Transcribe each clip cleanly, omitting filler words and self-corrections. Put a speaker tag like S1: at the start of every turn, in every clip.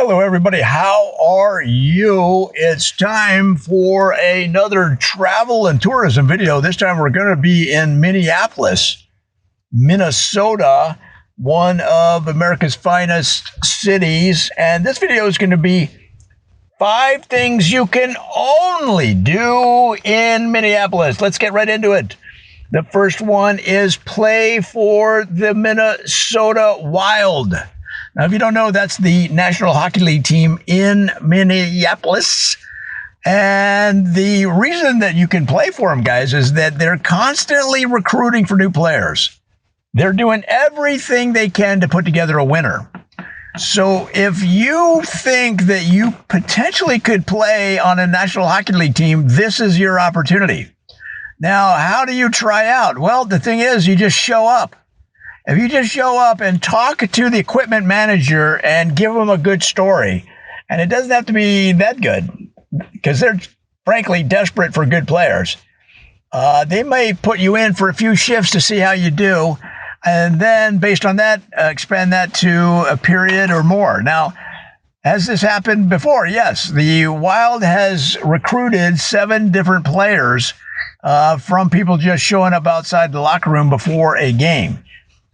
S1: Hello, everybody. How are you? It's time for another travel and tourism video. This time we're going to be in Minneapolis, Minnesota, one of America's finest cities. And this video is going to be 5 things you can only do in Minneapolis. Let's get right into it. The first one is play for the Minnesota Wild. Now, if you don't know, that's the National Hockey League team in Minneapolis. And the reason that you can play for them, guys, is that they're constantly recruiting for new players. They're doing everything they can to put together a winner. So if you think that you potentially could play on a National Hockey League team, this is your opportunity. Now, how do you try out? Well, the thing is, you just show up. If you just show up and talk to the equipment manager and give them a good story, and it doesn't have to be that good because they're frankly desperate for good players, they may put you in for a few shifts to see how you do, and then based on that, expand that to a period or more. Now, has this happened before? Yes. The Wild has recruited 7 different players from people just showing up outside the locker room before a game.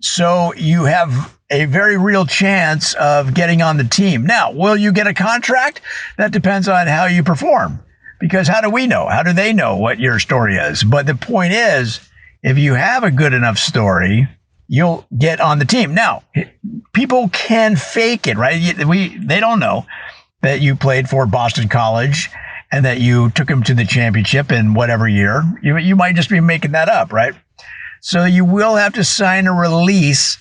S1: So you have a very real chance of getting on the team. Now, will you get a contract? That depends on how you perform. Because how do we know? How do they know what your story is? But the point is, if you have a good enough story, you'll get on the team. Now, people can fake it, right? They don't know that you played for Boston College and that you took them to the championship in whatever year. You might just be making that up, right? So you will have to sign a release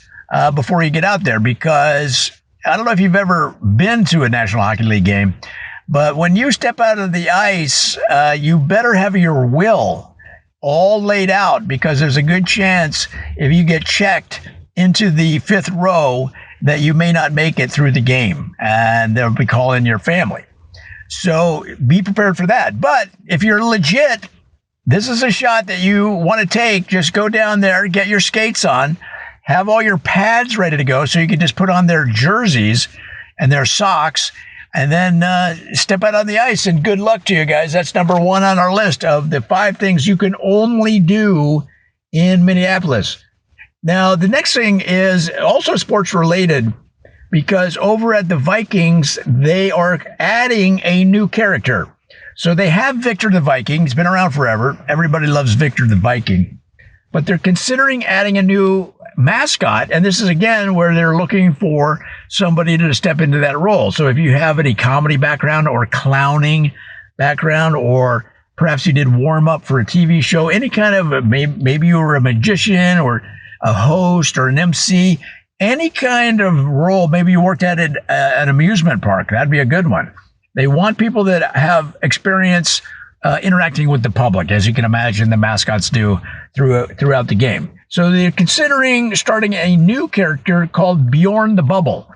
S1: before you get out there, because I don't know if you've ever been to a National Hockey League game, but when you step out of the ice, you better have your will all laid out, because there's a good chance if you get checked into the 5th row that you may not make it through the game, and they'll be calling your family. So be prepared for that. But if you're legit, this is a shot that you want to take. Just go down there, get your skates on, have all your pads ready to go so you can just put on their jerseys and their socks, and then step out on the ice. And good luck to you guys. That's number 1 on our list of the 5 things you can only do in Minneapolis. Now, the next thing is also sports related, because over at the Vikings, they are adding a new character. So they have Victor the Viking. He's been around forever. Everybody loves Victor the Viking. But they're considering adding a new mascot. And this is, again, where they're looking for somebody to step into that role. So if you have any comedy background or clowning background, or perhaps you did warm up for a TV show, any kind of, maybe you were a magician or a host or an MC, any kind of role, maybe you worked at an amusement park, that'd be a good one. They want people that have experience interacting with the public, as you can imagine the mascots do throughout the game. So they're considering starting a new character called Bjorn the Bubble.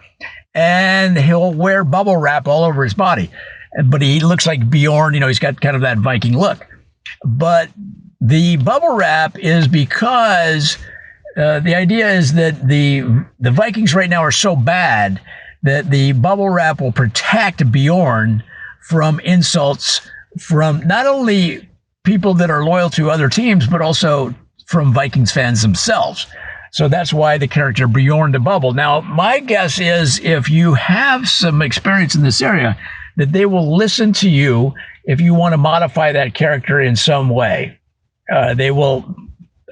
S1: And he'll wear bubble wrap all over his body. But he looks like Bjorn, he's got kind of that Viking look. But the bubble wrap is because the idea is that the Vikings right now are so bad that the bubble wrap will protect Bjorn from insults from not only people that are loyal to other teams, but also from Vikings fans themselves. So that's why the character Bjorn the Bubble. Now, my guess is if you have some experience in this area, that they will listen to you if you want to modify that character in some way. They will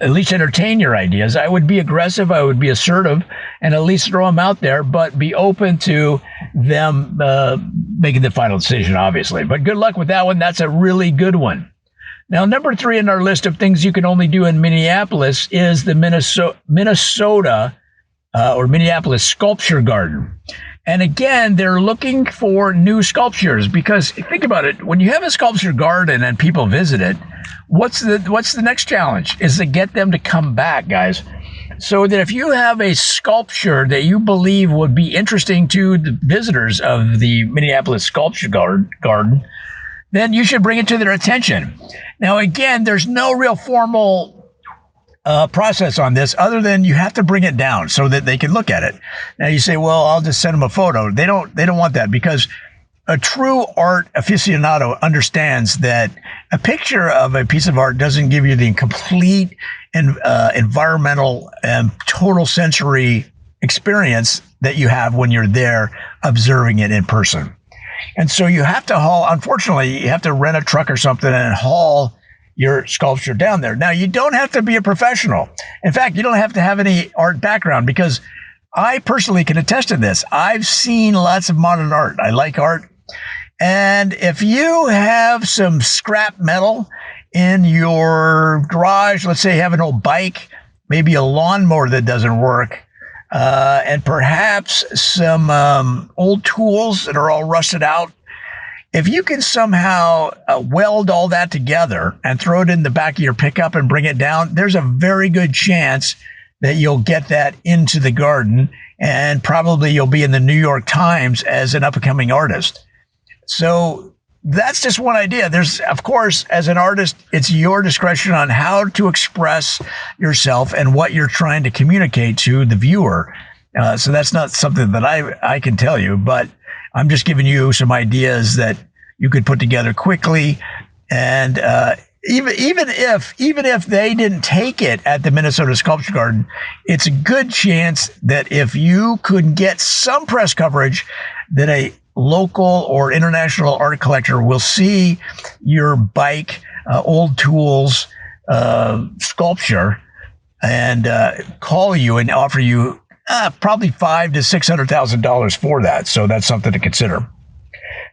S1: at least entertain your ideas. I would be aggressive, I would be assertive, and at least throw them out there, but be open to them making the final decision, obviously. But good luck with that one. That's a really good one. Now, number 3 in our list of things you can only do in Minneapolis is the Minnesota or Minneapolis Sculpture Garden. And again, they're looking for new sculptures, because think about it. When you have a sculpture garden and people visit it, what's the next challenge? Is to get them to come back, guys. So that if you have a sculpture that you believe would be interesting to the visitors of the Minneapolis Sculpture Garden, then you should bring it to their attention. Now, again, there's no real formal process on this other than you have to bring it down so that they can look at it. Now you say, well, I'll just send them a photo. They don't want that, because a true art aficionado understands that a picture of a piece of art doesn't give you the complete and environmental and total sensory experience that you have when you're there observing it in person. And so you have to unfortunately, you have to rent a truck or something and haul your sculpture down there. Now, you don't have to be a professional. In fact, you don't have to have any art background, because I personally can attest to this. I've seen lots of modern art. I like art. And if you have some scrap metal in your garage, let's say you have an old bike, maybe a lawnmower that doesn't work, and perhaps some old tools that are all rusted out, if you can somehow weld all that together and throw it in the back of your pickup and bring it down, there's a very good chance that you'll get that into the garden, and probably you'll be in the New York Times as an up-and-coming artist. So that's just one idea. There's, of course, as an artist, it's your discretion on how to express yourself and what you're trying to communicate to the viewer. So that's not something that I can tell you, but I'm just giving you some ideas that you could put together quickly. And even if they didn't take it at the Minnesota Sculpture Garden, it's a good chance that if you could get some press coverage, that a local or international art collector will see your bike, old tools, sculpture, and call you and offer you probably $500,000 to $600,000 for that. So that's something to consider.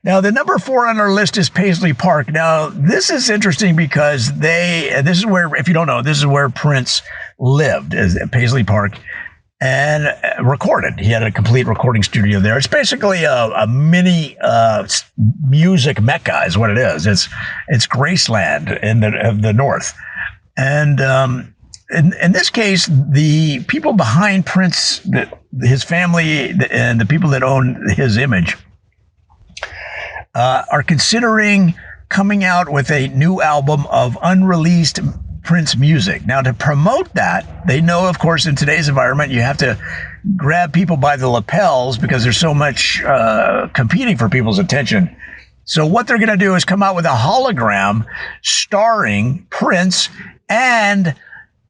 S1: Now, the number 4 on our list is Paisley Park. Now, this is interesting because this is where, if you don't know, this is where Prince lived, at Paisley Park, and recorded. He had a complete recording studio there. It's basically a mini music mecca is what it is. It's Graceland in the north. And in this case, the people behind Prince, his family, and the people that own his image are considering coming out with a new album of unreleased Prince music. Now, to promote that, they know, of course, in today's environment, you have to grab people by the lapels because there's so much competing for people's attention. So what they're going to do is come out with a hologram starring Prince and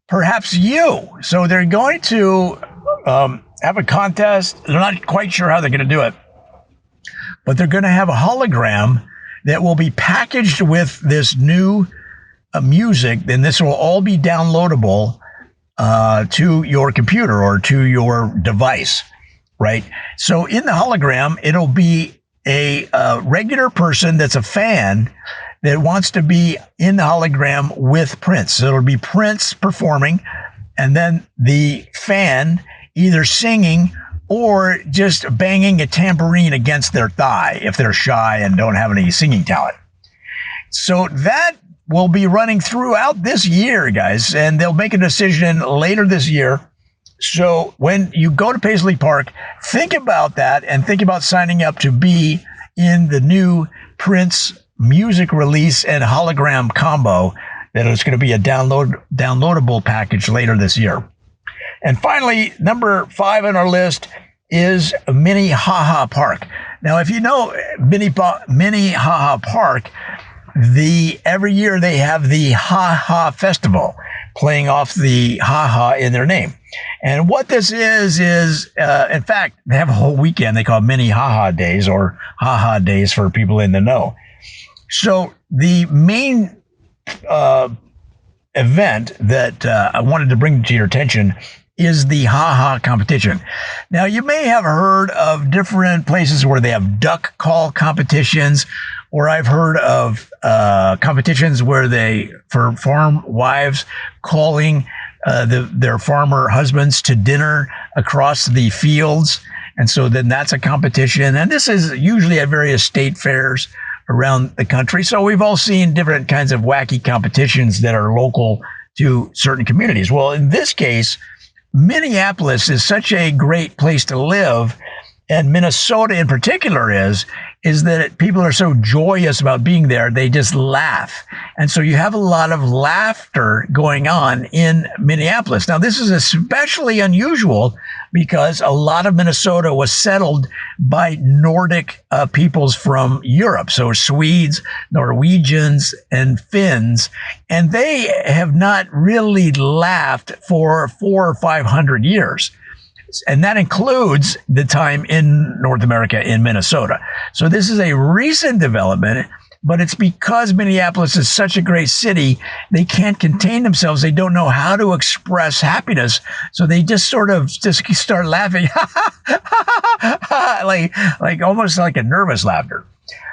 S1: perhaps you. So they're going to have a contest. They're not quite sure how they're going to do it, but they're going to have a hologram that will be packaged with this new music. Then this will all be downloadable to your computer or to your device, right? So in the hologram, it'll be a regular person that's a fan that wants to be in the hologram with Prince. So it'll be Prince performing, and then the fan either singing or just banging a tambourine against their thigh if they're shy and don't have any singing talent. So that will be running throughout this year, guys, and they'll make a decision later this year. So when you go to Paisley Park, think about that and think about signing up to be in the new Prince music release and hologram combo that is going to be a downloadable package later this year. And finally, number 5 on our list is Minnehaha Park. Now, if you know Minnehaha Park, every year they have the Ha Ha Festival, playing off the Ha Ha in their name. And what this is in fact, they have a whole weekend they call Minnehaha Days, or Ha Ha Days for people in the know. So the main event that I wanted to bring to your attention is the Ha Ha competition. Now, you may have heard of different places where they have duck call competitions, or I've heard of competitions where for farm wives calling their farmer husbands to dinner across the fields. And so then that's a competition. And this is usually at various state fairs around the country. So we've all seen different kinds of wacky competitions that are local to certain communities. Well, in this case, Minneapolis is such a great place to live, and Minnesota in particular is. is that people are so joyous about being there, they just laugh. And so you have a lot of laughter going on in Minneapolis. Now, this is especially unusual because a lot of Minnesota was settled by Nordic peoples from Europe. So Swedes, Norwegians, and Finns. And they have not really laughed for 400 or 500 years. And that includes the time in North America, in Minnesota. So this is a recent development, but it's because Minneapolis is such a great city, they can't contain themselves. They don't know how to express happiness. So they just sort of just start laughing, like almost like a nervous laughter.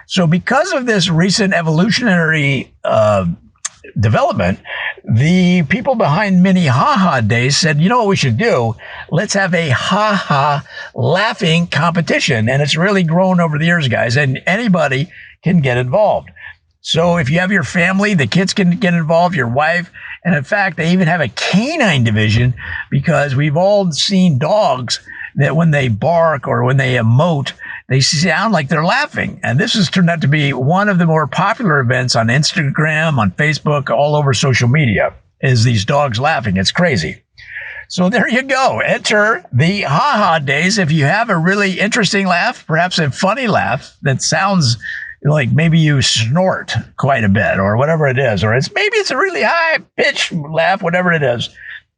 S1: So because of this recent evolutionary development, the people behind Mini Ha-Ha Days said, you know what we should do? Let's have a ha-ha laughing competition. And it's really grown over the years, guys, and anybody can get involved. So if you have your family, the kids can get involved, your wife. And in fact, they even have a canine division because we've all seen dogs that when they bark or when they emote, they sound like they're laughing. And this has turned out to be one of the more popular events on Instagram, on Facebook, all over social media, is these dogs laughing. It's crazy. So there you go. Enter the Ha-Ha Days. If you have a really interesting laugh, perhaps a funny laugh that sounds like maybe you snort quite a bit or whatever it is, or maybe it's a really high pitch laugh, whatever it is.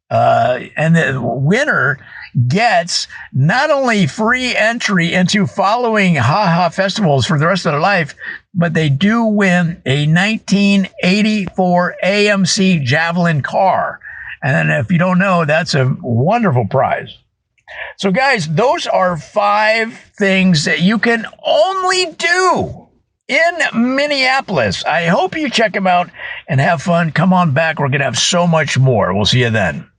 S1: And the winner gets not only free entry into following Ha-Ha festivals for the rest of their life, but they do win a 1984 AMC Javelin car. And if you don't know, that's a wonderful prize. So guys, those are 5 things that you can only do in Minneapolis. I hope you check them out and have fun. Come on back. We're going to have so much more. We'll see you then.